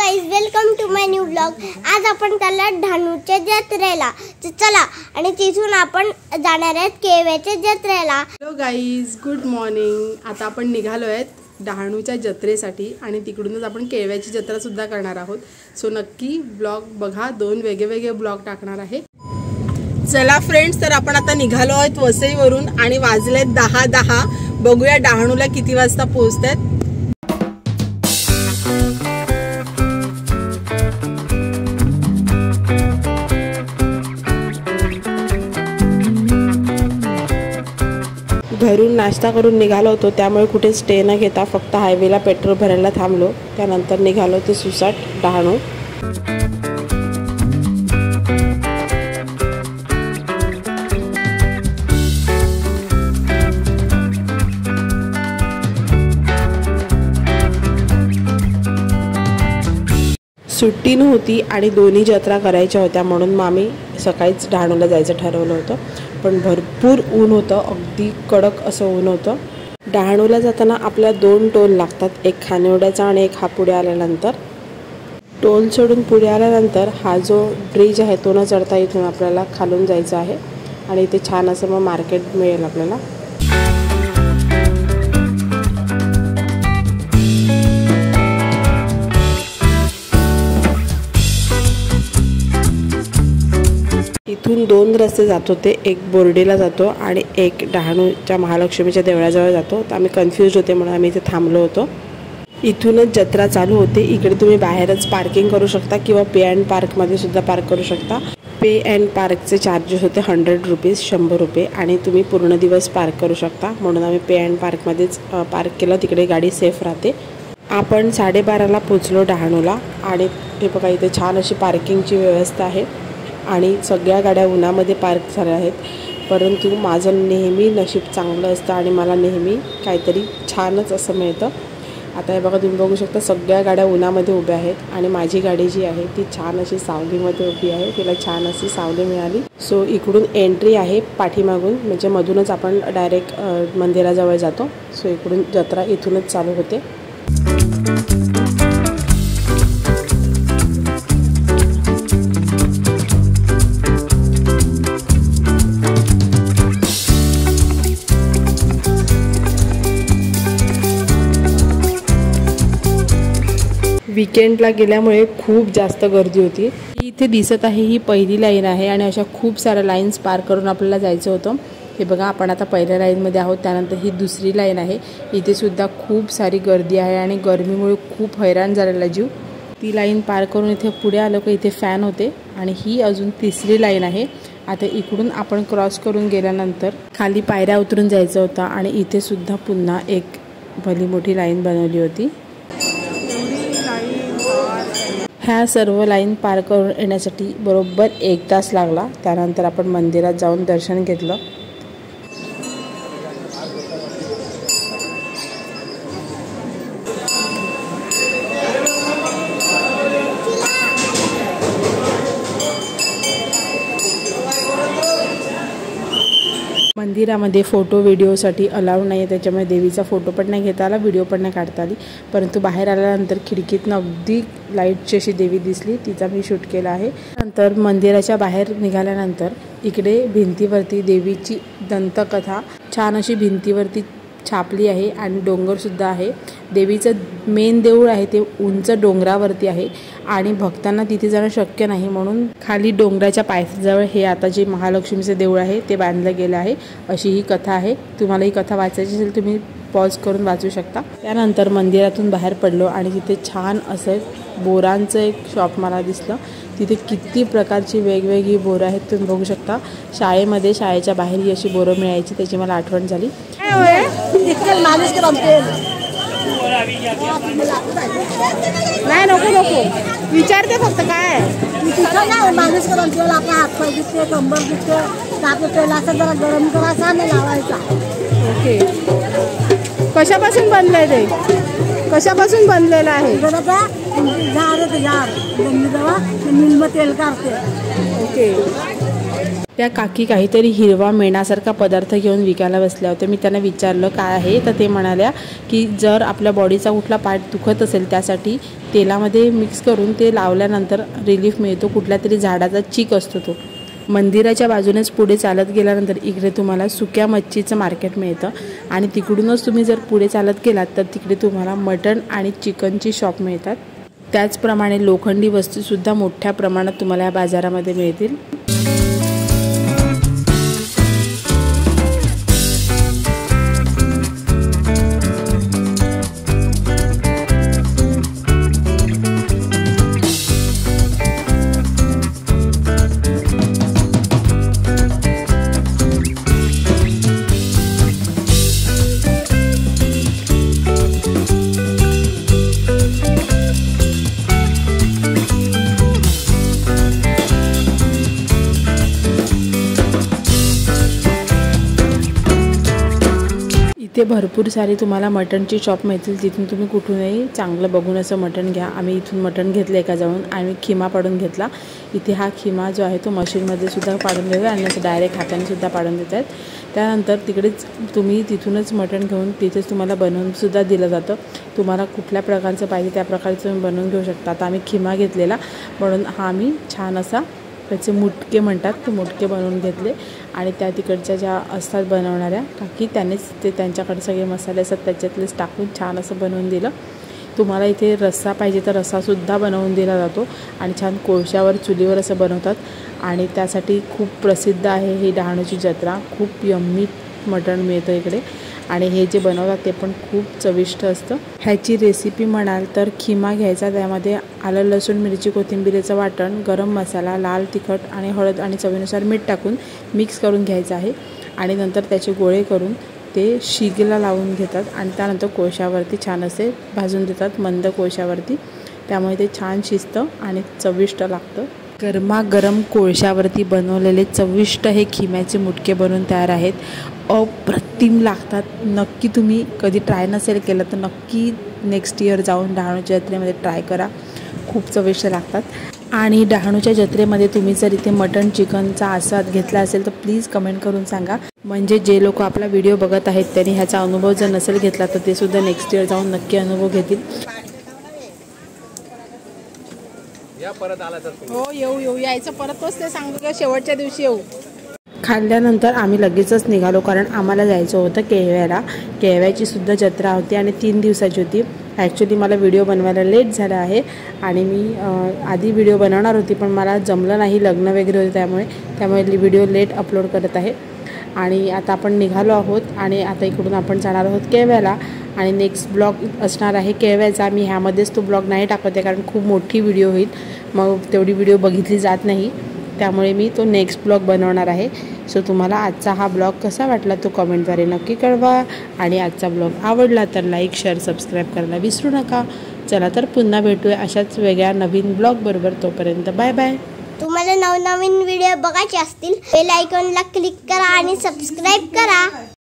Guys, welcome to my new blog. आज आपण चाललो डहाणूच्या जत्रेला। चला आणि तिथून आपण जाणार आहोत केळव्याच्या जत्रेला। Hello guys, good morning. आता आपण निघालो आहेत डहाणूच्या जत्रेसाठी आणि तिकडूनच आपण केळव्याची जत्रा सुद्धा करणार आहोत। सो नक्की ब्लॉग बघा, दोन वेगवेगळे ब्लॉग टाकणार आहे। चला फ्रेंड्स, तर आपण आता निघालो आहोत वसईवरून आणि वाजले 10:10। बघूया डहाणूला किती वाजता पोहोचतात। घरून नाश्ता करून निघालो होतो, त्यामुळे कुठे स्टे न घेता फक्त हायवेला पेट्रोल भरायला थांबलो। त्यानंतर निघालो ते सुसाट डहाणू। सुट्टी नव्हती आणि दोन्ही जत्रा करायच्या होत्या, म्हणून मग आम्ही सकाळीच डहाणूला जायचं ठरवलं होतं। पण भरपूर ऊन होतं, अगदी कडक असं ऊन होतं। डहाणूला जाताना आपल्याला 2 टोल लागतात, एक खानिवड्याचा आणि एक हा पुढे आल्यानंतर। टोल सोडून पुढे आल्यानंतर हा जो ब्रिज आहे तो न चढता इथून आपल्याला खालून जायचं आहे आणि इथे छान असं मग मार्केट मिळेल आपल्याला। इथून 2 रस्ते जात होते, एक बोर्डीला जातो आणि एक डहाणूच्या महालक्ष्मीच्या देवळाजवळ जातो। तर आम्ही कन्फ्यूज होते म्हणून आम्ही इथे थांबलो होतो। इथूनच जत्रा चालू होते। इकडे तुम्ही बाहेरच पार्किंग करू शकता किंवा पे अँड पार्कमध्ये सुद्धा पार्क करू शकता। पे अँड पार्कचे चार्जेस होते 100 रुपीज, 100 रुपये, आणि तुम्ही पूर्ण दिवस पार्क करू शकता, म्हणून आम्ही पे अँड पार्कमध्येच पार्क केलं। तिकडे गाडी सेफ राहते। आपण 12:30ला पोचलो डहाणूला आणि हे बघा इथे छान अशी पार्किंगची व्यवस्था आहे आणि सगळ्या गाड्या उन्हामध्ये पार्क झाल्या आहेत। परंतु माझं नेहमी नशीब चांगलं असतं आणि मला नेहमी काहीतरी छानच असं मिळतं। आता हे बघा, तुम्ही बघू शकता सगळ्या गाड्या उन्हामध्ये उभ्या आहेत आणि माझी गाडी जी आहे ती छान अशी सावलीमध्ये उभी आहे, तिला छान अशी सावली मिळाली। सो इकडून एंट्री आहे पाठीमागून, म्हणजे मधूनच आपण डायरेक्ट मंदिराजवळ जातो। सो इकडून जत्रा इथूनच चालू होते। वीकेंडला गेल्यामुळे खूप जास्त गर्दी होती। इथे दिसत आहे ही पहिली लाईन आहे आणि अशा खूप साऱ्या लाईन्स पार करून आपल्याला जायचं होतं। हे बघा, आपण आता पहिल्या लाईनमध्ये आहोत। त्यानंतर ही दुसरी लाईन आहे, इथे सुद्धा खूप सारी गर्दी आहे आणि गरमीमुळे खूप हैराण झालेला जीव। ती लाईन पार करून इथे पुढे आलो की इथे फॅन होते आणि ही अजून तिसरी लाईन आहे। आता इकडून आपण क्रॉस करून गेल्यानंतर खाली पायऱ्या उतरून जायचं होतं आणि इथे सुद्धा पुन्हा एक भली मोठी लाईन बनवली होती। ह्या सर्व लाईन पार करून येण्यासाठी बरोबर 1 तास लागला। त्यानंतर आपण मंदिरात जाऊन दर्शन घेतलं। मंदिरामध्ये फोटो व्हिडिओसाठी अलाउड नाही आहे, त्याच्यामुळे देवीचा फोटो पण नाही घेता आला, व्हिडिओ पण नाही काढता आली। परंतु बाहेर आल्यानंतर खिडकीतनं अगदी लाईटची अशी देवी दिसली, तिचा मी शूट केला आहे। नंतर मंदिराच्या बाहेर निघाल्यानंतर इकडे भिंतीवरती देवीची दंतकथा छान अशी भिंतीवरती छापली आहे आणि डोंगरसुद्धा आहे। देवीचं मेन देऊळ आहे ते उंच डोंगरावरती आहे आणि भक्तांना तिथे जाणं शक्य नाही, म्हणून खाली डोंगराच्या पायथ्याजवळ हे आता जे महालक्ष्मीचं देऊळ आहे ते बांधलं गेलं आहे, अशी ही कथा आहे। तुम्हाला ही कथा वाचायची असेल तुम्ही पॉज करून वाचू शकता। त्यानंतर मंदिरातून बाहेर पडलो आणि तिथे छान असं बोरांचं एक शॉप मला दिसलं। तिथे किती प्रकारची वेगवेगळी बोरं आहेत तुम्ही बघू शकता। शाळेमध्ये शाळेच्या बाहेर ही अशी बोरं मिळायची, त्याची मला आठवण झाली। नाही, नको नको, विचारते फक्त काय मालिश करायला आपला हात पाय दुखते, कंबर दुखते, आपल्या तेलाचा जरा गरम करायचा आणि लावायचा। ओके, कशापासून बनलंय ते? कशापासून बनलेलं आहे? झाड ते झाड मिल तेल काढते। ओके, त्या काकी काहीतरी हिरवा मेणासारखा पदार्थ घेऊन विकायला बसल्या होत्या. मी त्यांना विचारलं काय आहे, तर ते म्हणाल्या की जर आपल्या बॉडीचा कुठला पार्ट दुखत असेल त्यासाठी तेलामध्ये मिक्स करून ते लावल्यानंतर रिलीफ मिळतो. कुठल्या तरी झाडाचा चीक असतो तो. मंदिराच्या बाजूनेच पुढे चालत गेल्यानंतर इकडे तुम्हाला सुक्या मच्छीचं मार्केट मिळतं आणि तिकडूनच तुम्ही जर पुढे चालत गेलात तर तिकडे तुम्हाला मटण आणि चिकनची शॉप मिळतात. त्याचप्रमाणे लोखंडी वस्तूसुद्धा मोठ्या प्रमाणात तुम्हाला या बाजारामध्ये मिळतील. इथे भरपूर सारी तुम्हाला मटणची शॉप मिळतील. तिथून तुम्ही कुठूनही चांगलं बघून असं मटण घ्या. आम्ही इथून मटण घेतलं एका जाऊन आणि खिमा पाडून घेतला. इथे हा खिमा जो आहे तो मशीनमध्ये सुद्धा पाडून घेऊया आणि असं डायरेक्ट हाताने सुद्धा पाडून देत आहेत. त्यानंतर तिकडेच तुम्ही तिथूनच मटण घेऊन तिथेच तुम्हाला बनवूनसुद्धा दिलं जातं. तुम्हाला कुठल्या प्रकारचं पाहिजे त्या प्रकारचं तुम्ही बनवून घेऊ शकता. आता आम्ही खिमा घेतलेला म्हणून हा आम्ही छान असा त्याचे मुटके म्हणतात ते मुटके बनवून घेतले आणि त्या तिकडच्या ज्या असतात बनवणाऱ्या काकी त्यानेच ते त्यांच्याकडे सगळे मसाले असतात त्याच्यातलेच टाकून छान असं बनवून दिलं. तुम्हाला इथे रस्सा पाहिजे तर रस्सासुद्धा बनवून दिला जातो आणि छान कोळशावर चुलीवर असं बनवतात आणि त्यासाठी खूप प्रसिद्ध आहे ही डहाणूची जत्रा. खूप यम्मी मटण मिळतं इकडे आणि हे जे बनवतात ते पण खूप चविष्ट असतं. ह्याची रेसिपी म्हणाल तर खिमा घ्यायचा, त्यामध्ये आलं लसूण मिरची कोथिंबीरीचं वाटण, गरम मसाला, लाल तिखट आणि हळद आणि चवीनुसार मीठ टाकून मिक्स करून घ्यायचं आहे आणि नंतर त्याचे गोळे करून ते शिगेला लावून घेतात आणि त्यानंतर कोळशावरती छान असे भाजून देतात मंद कोळशावरती. त्यामुळे ते छान शिजतं आणि चविष्ट लागतं. गरमागरम कोळशावरती बनवलेले चविष्ट हे खिम्याचे मुटके बनवून तयार आहेत. अप्रतिम लागतात. नक्की तुम्ही कधी ट्राय नसेल केलं तर नक्की नेक्स्ट इयर जाऊन डहाणूच्या जत्रेमध्ये ट्राय करा. खूप चविष्ट लागतात. आणि डहाणूच्या जत्रेमध्ये तुम्ही जर इथे मटण चिकनचा आस्वाद घेतला असेल तर प्लीज कमेंट करून सांगा. म्हणजे जे लोक आपला व्हिडिओ बघत आहेत त्यांनी ह्याचा अनुभव जर नसेल घेतला तर ते सुद्धा नेक्स्ट इयर जाऊन नक्की अनुभव घेतील. परत आला तर हो येऊ यायचं परतच ते सांगतो का शेवटच्या दिवशी येऊ. खाल्ल्यानंतर आम्ही लगेचच निघालो कारण आम्हाला जायचं होतं केळव्याला. केळव्याची सुद्धा जत्रा होती आणि 3 दिवसाची होती. ॲक्च्युली मला व्हिडिओ बनवायला लेट झाला आहे आणि मी आधी व्हिडिओ बनवणार होती पण मला जमलं नाही, लग्न वगैरे होते त्यामुळे व्हिडिओ लेट अपलोड करत आहे. आणि आता आपण निघालो आहोत आणि आता इकडून आपण जाणार आहोत केळव्याला आणि नेक्स्ट ब्लॉग असणार आहे केळव्याचा. मी ह्यामध्येच तो ब्लॉग नाही टाकत आहे कारण खूप मोठी व्हिडिओ होईल, मग तेवढी व्हिडिओ बघितली जात नाही, त्यामुळे मी तो नेक्स्ट ब्लॉग बनवणार आहे. सो तुम्हाला आजचा हा ब्लॉग कसा वाटला तो कमेंटद्वारे नक्की कळवा आणि आजचा ब्लॉग आवडला तर लाईक शेअर सबस्क्राईब करायला विसरू नका. चला तर पुन्हा भेटूया अशाच वेगळ्या नवीन ब्लॉग बरोबर. तोपर्यंत बाय बाय. तुम्हाला नवनवीन व्हिडिओ बघायचे असतील बेल आयकॉनला क्लिक करा आणि सबस्क्राईब करा.